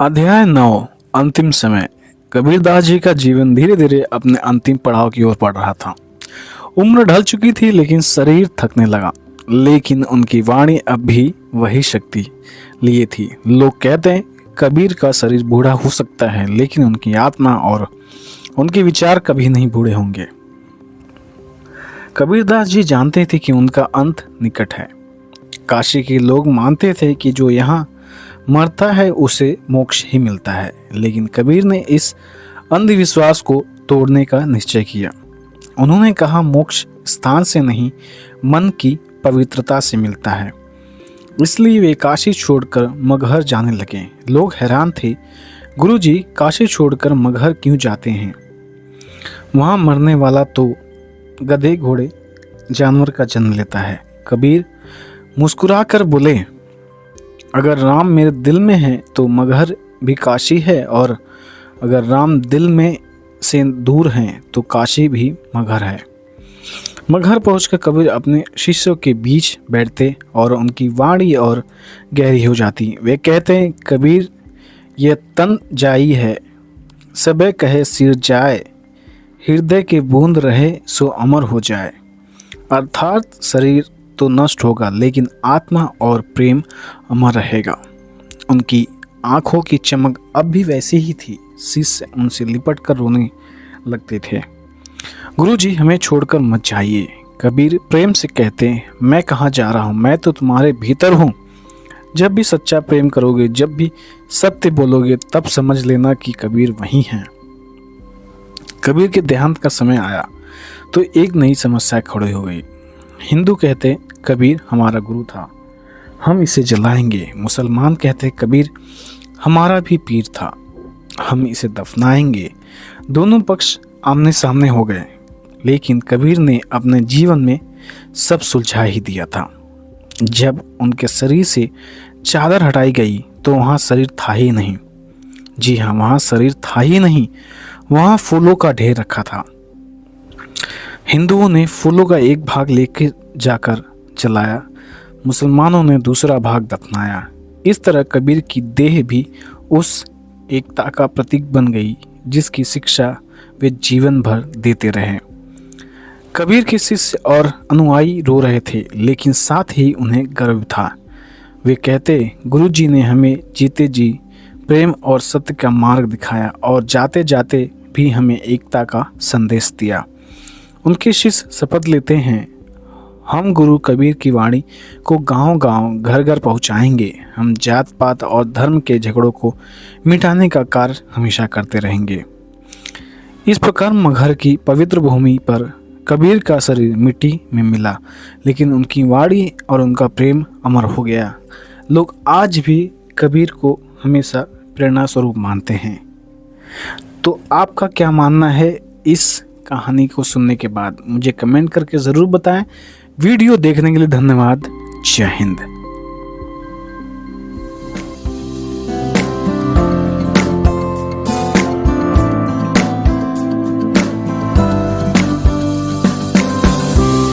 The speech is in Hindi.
अध्याय 9 अंतिम समय। कबीरदास जी का जीवन धीरे धीरे अपने अंतिम पड़ाव की ओर बढ़ रहा था। उम्र ढल चुकी थी लेकिन शरीर थकने लगा। लेकिन उनकी वाणी अब भी वही शक्ति लिए थी। लोग कहते हैं कबीर का शरीर बूढ़ा हो सकता है लेकिन उनकी आत्मा और उनके विचार कभी नहीं बूढ़े होंगे। कबीरदास जी जानते थे कि उनका अंत निकट है। काशी के लोग मानते थे कि जो यहाँ मरता है उसे मोक्ष ही मिलता है, लेकिन कबीर ने इस अंधविश्वास को तोड़ने का निश्चय किया। उन्होंने कहा मोक्ष स्थान से नहीं मन की पवित्रता से मिलता है। इसलिए वे काशी छोड़कर मगहर जाने लगे। लोग हैरान थे, गुरुजी काशी छोड़कर मगहर क्यों जाते हैं? वहाँ मरने वाला तो गधे घोड़े जानवर का जन्म लेता है। कबीर मुस्कुराकर बोले, अगर राम मेरे दिल में है तो मगहर भी काशी है, और अगर राम दिल में से दूर हैं तो काशी भी मगहर है। मगहर पहुंचकर कबीर अपने शिष्यों के बीच बैठते और उनकी वाणी और गहरी हो जाती। वे कहते हैं, कबीर यह तन जाई है, सबे कहे सिर जाए, हृदय के बूंद रहे सो अमर हो जाए। अर्थात शरीर तो नष्ट होगा लेकिन आत्मा और प्रेम अमर रहेगा। उनकी आंखों की चमक अब भी वैसी ही थी। शिष्य उनसे लिपट कर रोने लगते थे। गुरुजी हमें छोड़कर मत जाइए। कबीर प्रेम से कहते, मैं कहाँ जा रहा हूँ, मैं तो तुम्हारे भीतर हूँ। जब भी सच्चा प्रेम करोगे, जब भी सत्य बोलोगे, तब समझ लेना कि कबीर वहीं हैं। कबीर के देहांत का समय आया तो एक नई समस्या खड़ी हो गई। हिंदू कहते कबीर हमारा गुरु था, हम इसे जलाएंगे। मुसलमान कहते कबीर हमारा भी पीर था, हम इसे दफनाएंगे। दोनों पक्ष आमने सामने हो गए, लेकिन कबीर ने अपने जीवन में सब सुलझा ही दिया था। जब उनके शरीर से चादर हटाई गई तो वहाँ शरीर था ही नहीं। जी हाँ, वहाँ शरीर था ही नहीं, वहाँ फूलों का ढेर रखा था। हिंदुओं ने फूलों का एक भाग लेकर जाकर जलाया, मुसलमानों ने दूसरा भाग दफनाया। इस तरह कबीर की देह भी उस एकता का प्रतीक बन गई जिसकी शिक्षा वे जीवन भर देते रहे। कबीर के शिष्य और अनुयायी रो रहे थे, लेकिन साथ ही उन्हें गर्व था। वे कहते, गुरुजी ने हमें जीते जी प्रेम और सत्य का मार्ग दिखाया और जाते जाते भी हमें एकता का संदेश दिया। उनके शिष्य शपथ लेते हैं, हम गुरु कबीर की वाणी को गांव-गांव, घर-घर पहुंचाएंगे। हम जात पात और धर्म के झगड़ों को मिटाने का कार्य हमेशा करते रहेंगे। इस प्रकार मगहर की पवित्र भूमि पर कबीर का शरीर मिट्टी में मिला, लेकिन उनकी वाणी और उनका प्रेम अमर हो गया। लोग आज भी कबीर को हमेशा प्रेरणा स्वरूप मानते हैं। तो आपका क्या मानना है इस कहानी को सुनने के बाद? मुझे कमेंट करके ज़रूर बताएं। वीडियो देखने के लिए धन्यवाद। जय हिंद।